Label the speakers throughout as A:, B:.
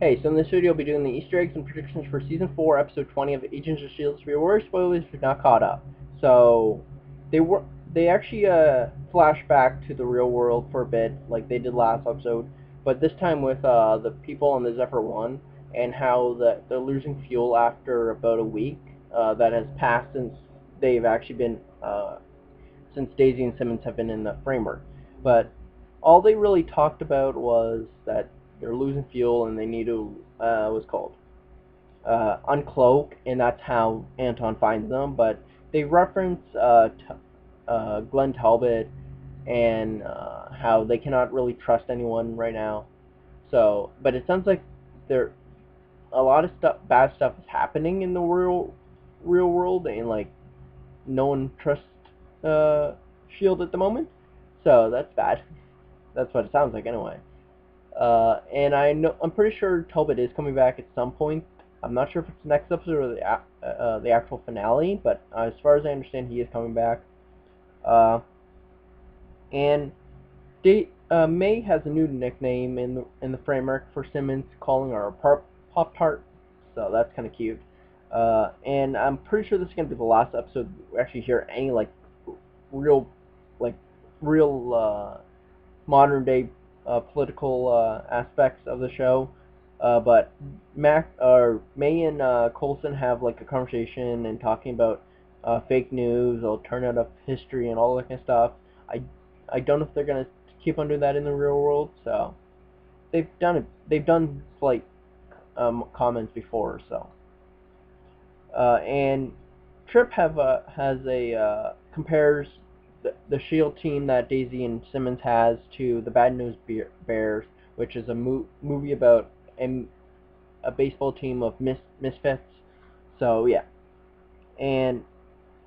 A: Hey, so in this video, I'll be doing the Easter eggs and predictions for Season 4, Episode 20 of Agents of S.H.I.E.L.D. For your worst spoilers if you're not caught up. So, they actually flash back to the real world for a bit, like they did last episode, but this time with the people on the Zephyr 1, and how they're losing fuel after about a week that has passed since they've actually been, since Daisy and Simmons have been in the framework. But all they really talked about was that they're losing fuel and they need to what's called uncloak, and that's how Anton finds them. But they reference Glenn Talbot and how they cannot really trust anyone right now. So, but it sounds like there a lot of bad stuff is happening in the real world, and like no one trusts Shield at the moment. So that's bad. That's what it sounds like anyway. And I'm pretty sure Talbot is coming back at some point. I'm not sure if it's the next episode or the actual finale, but as far as I understand, he is coming back. And May has a new nickname in the framework for Simmons, calling her Pop Tart. So that's kind of cute. And I'm pretty sure this is gonna be the last episode we actually hear any real like real modern day political aspects of the show. But May and Coulson have like a conversation and talking about fake news, alternative history, and all that kind of stuff. I don't know if they're gonna keep on doing that in the real world. So they've done it. They've done slight comments before. So and Trip has a compares the Shield team that Daisy and Simmons has to the Bad News Bears, which is a movie about a baseball team of misfits. So yeah, and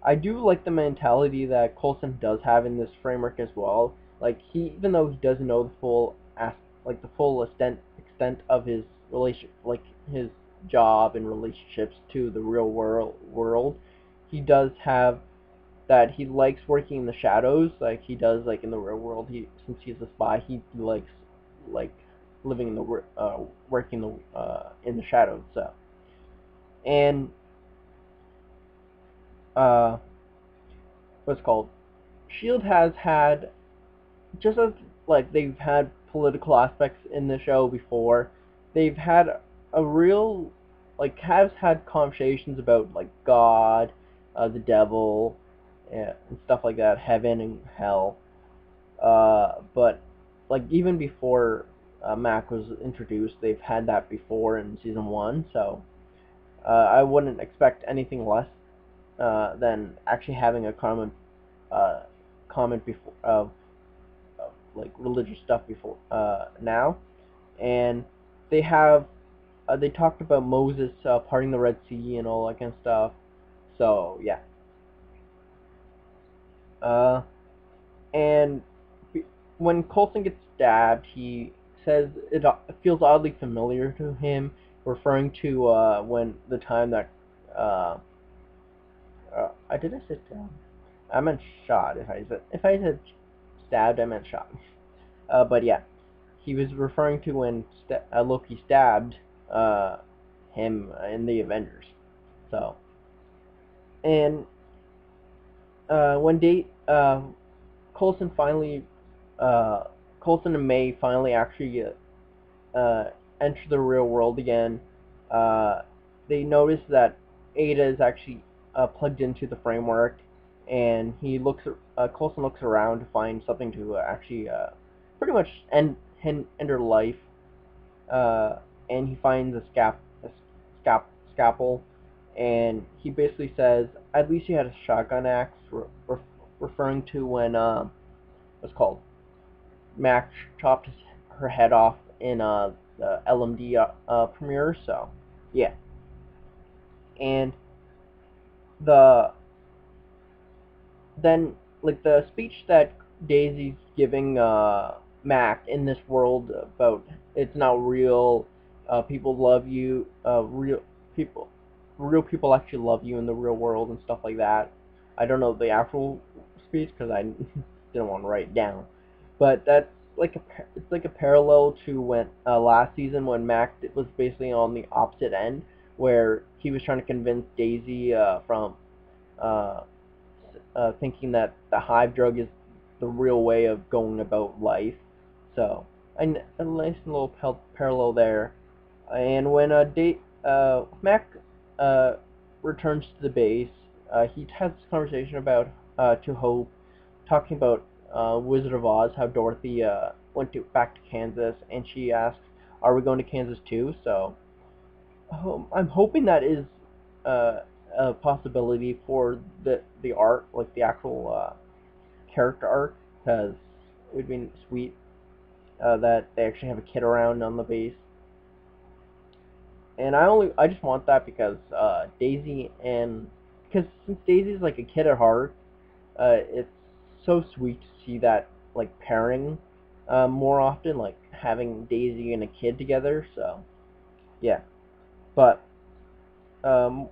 A: I do like the mentality that Coulson does have in this framework as well. Like even though he doesn't know the full extent of his his job and relationships to the real world, he does have that he likes working in the shadows, like he does like in the real world. Since he's a spy, he likes like living in the working in the shadows. So and uh, what's called Shield has had, just as like they've had political aspects in the show before, they've had a real has had conversations about like God, the devil, and stuff like that, heaven and hell. But like even before Mac was introduced, they've had that before in season 1. So I wouldn't expect anything less than actually having a comment before of like religious stuff before now. And they have they talked about Moses parting the Red Sea and all that kind of stuff. So yeah. And when Coulson gets stabbed, he says it feels oddly familiar to him, referring to when the time that I didn't say stabbed. I meant shot. If I said stabbed, I meant shot. But yeah, he was referring to when Loki stabbed him in the Avengers. So and when Coulson finally Coulson and May finally actually enter the real world again, they notice that Ada is actually plugged into the framework, and Coulson looks around to find something to actually pretty much end her life, and he finds scalpel, and he basically says, "At least you had a shotgun axe," referring to when what's called Mac chopped her head off in the LMD premiere. So yeah, and the then like the speech that Daisy's giving Mac in this world about it's not real, people love you, people real people actually love you in the real world and stuff like that. I don't know the actual speech because I didn't want to write it down, but it's like a parallel to when last season when Mac was basically on the opposite end, where he was trying to convince Daisy from uh, thinking that the hive drug is the real way of going about life. So a nice little parallel there. And when Mac uh, returns to the base, he has this conversation about to Hope, talking about Wizard of Oz, how Dorothy went back to Kansas, and she asks, "Are we going to Kansas too?" So I'm hoping that is uh, a possibility for the art, like the actual character art, because it would be sweet that they actually have a kid around on the base. And I just want that because Daisy and because since Daisy's like a kid at heart, it's so sweet to see that like pairing more often, like having Daisy and a kid together. So yeah, but um,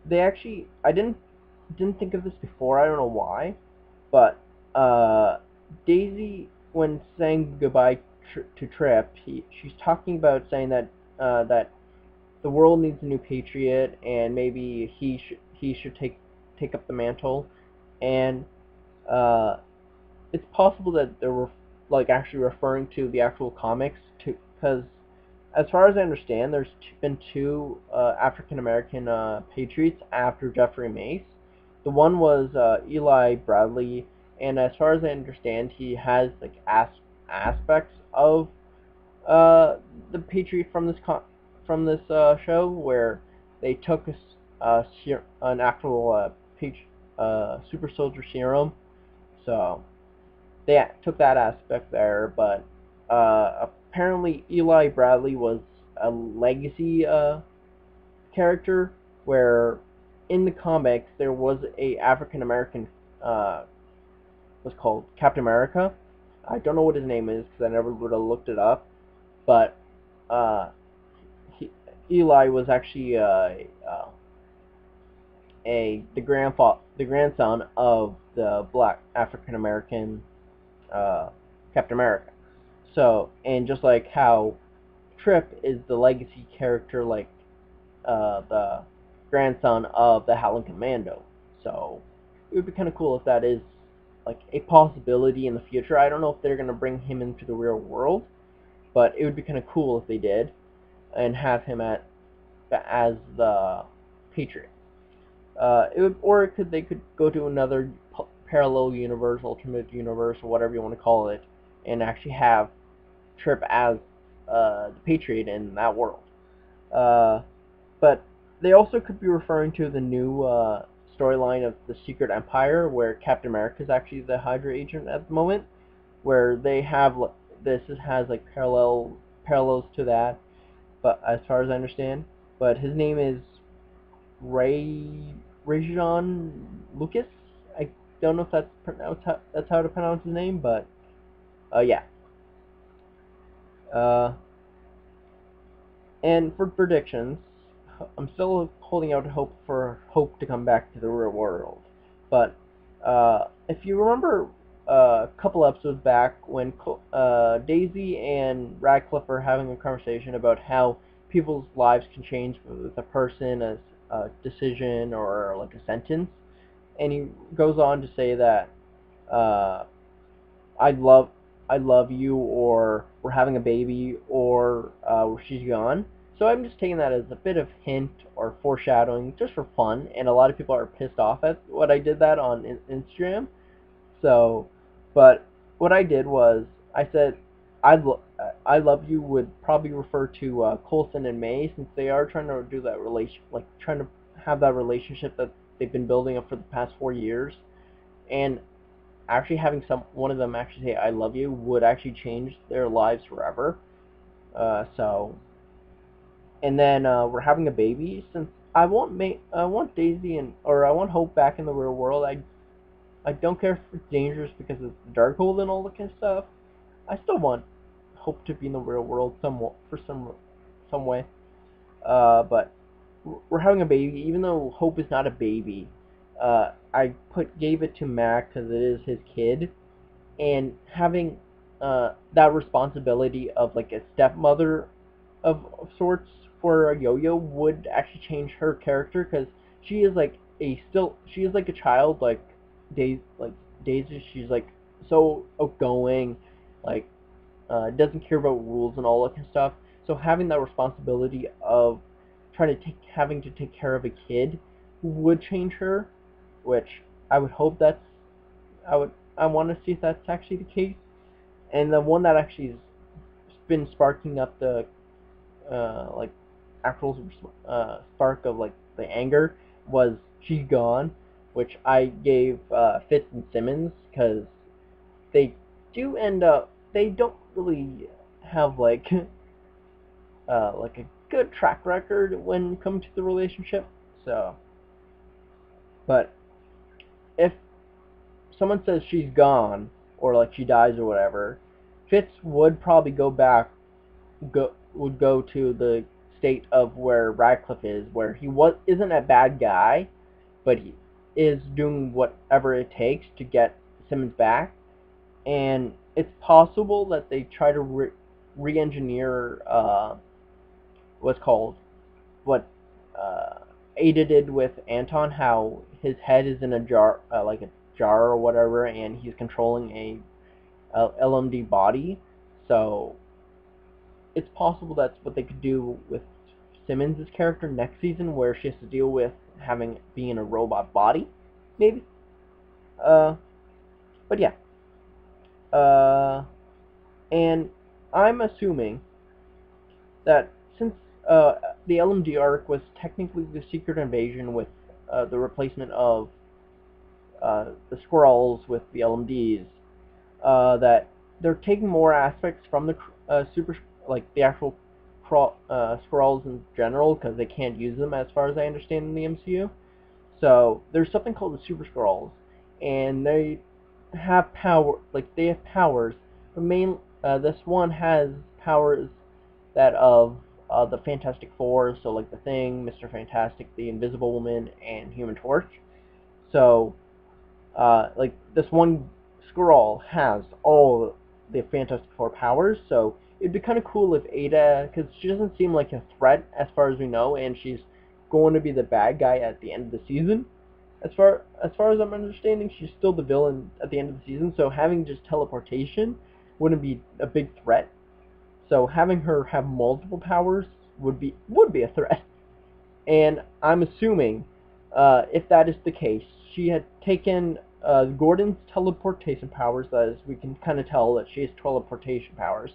A: they actually I didn't think of this before. I don't know why, but Daisy, when saying goodbye to Trip, she's talking about saying that that the world needs a new patriot, and maybe he should take up the mantle, and uh, it's possible that they were like actually referring to the actual comics, to because as far as I understand, there's been two African American patriots after Jeffrey Mace. The one was Eli Bradley, and as far as I understand, he has like aspects of uh, the Patriot from from this show, where they took an actual super soldier serum. So they took that aspect there, but apparently Eli Bradley was a legacy character, where in the comics there was a African American was called Captain America. I don't know what his name is because I never would have looked it up, but uh, he, Eli was actually the grandson of the black African American uh, Captain America. So, and just like how Trip is the legacy character, like the grandson of the Howling Commando. So it would be kind of cool if that is like a possibility in the future. I don't know if they're gonna bring him into the real world, but it would be kind of cool if they did and have him as the Patriot. Or they could go to another parallel universe, alternate universe, or whatever you want to call it, and actually have Trip as the Patriot in that world. Uh, but they also could be referring to the new storyline of the Secret Empire, where Captain America is actually the Hydra agent at the moment, where they have this has like parallels to that, but as far as I understand, but his name is Ray Rajon Lucas. I don't know if that's how to pronounce his name, but yeah. Uh, and for predictions, I'm still holding out hope for Hope to come back to the real world. But if you remember a couple episodes back when Daisy and Radcliffe are having a conversation about how people's lives can change with a person, a decision, or like a sentence, and he goes on to say that uh, I love I love you, or we're having a baby, or she's gone. So I'm just taking that as a bit of hint or foreshadowing, just for fun. And a lot of people are pissed off at what I did that on Instagram. So, but what I did was I said I love you would probably refer to Coulson and May, since they are trying to do that trying to have that relationship that they've been building up for the past 4 years. And actually having one of them actually say "I love you" would actually change their lives forever. So, and then we're having a baby. Since I want Daisy or I want Hope back in the real world. I don't care if it's dangerous because it's Darkhold and all that kind of stuff. I still want Hope to be in the real world for some way. But we're having a baby, even though Hope is not a baby. I gave it to Mac because it is his kid, and having that responsibility of like a stepmother of sorts for Yo-Yo would actually change her character, because she is like she is like a child, like Daisy. She's like so outgoing, like doesn't care about rules and all that kind of stuff. So having that responsibility of having to take care of a kid would change her, which I would hope I want to see if that's actually the case. And the one that actually has been sparking up the like actual spark of like the anger was She's Gone, which I gave Fitz and Simmons, because they do end up they don't really have like a good track record when it comes to the relationship. So, but if someone says she's gone, or like she dies or whatever, Fitz would probably would go to the state of where Radcliffe is, where he isn't a bad guy, but he is doing whatever it takes to get Simmons back. And it's possible that they try to re-engineer what's called what Ada did with Anton, how his head is in a jar, like a jar or whatever, and he's controlling a LMD body. So it's possible that's what they could do with Simmons' character next season, where she has to deal with being in a robot body, maybe. Uh, but yeah. Uh, and I'm assuming that since the LMD arc was technically the Secret Invasion with the replacement of the Skrulls with the LMDs, that they're taking more aspects from the super, like the actual Skrulls in general, because they can't use them as far as I understand in the MCU. So there's something called the Super Skrulls, and they have they have powers. This one has powers that of the Fantastic Four, so like the Thing, Mr. Fantastic, the Invisible Woman, and Human Torch. So like this one Skrull has all the Fantastic Four powers, so it'd be kind of cool if Ada, because she doesn't seem like a threat as far as we know, and she's going to be the bad guy at the end of the season. As far as I'm understanding, she's still the villain at the end of the season, so having just teleportation wouldn't be a big threat. So having her have multiple powers would be a threat. And I'm assuming, if that is the case, she had taken Gordon's teleportation powers, as we can kind of tell that she has teleportation powers.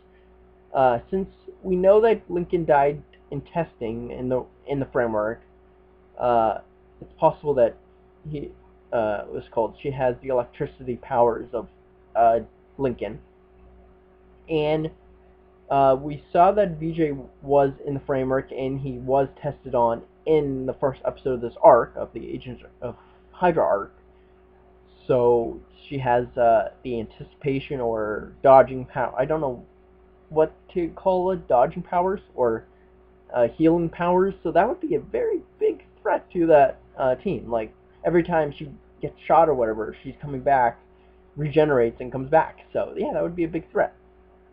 A: Since we know that Lincoln died in testing in the framework, it's possible that she has the electricity powers of Lincoln. And we saw that VJ was in the framework, and he was tested on in the first episode of this arc, of the Agents of Hydra arc. So she has the anticipation or dodging power. I don't know what to call it, dodging powers or healing powers. So that would be a very big threat to that team. Like every time she gets shot or whatever, she's coming back, regenerates, and comes back. So yeah, that would be a big threat.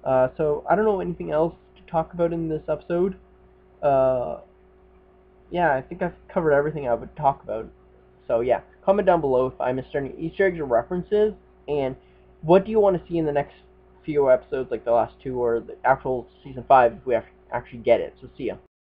A: So I don't know anything else to talk about in this episode. Uh, yeah, I think I've covered everything I would talk about. So yeah, comment down below if I missed any Easter eggs or references, and what do you want to see in the next few episodes, like the last two or the actual season 5, if we actually get it. So see ya.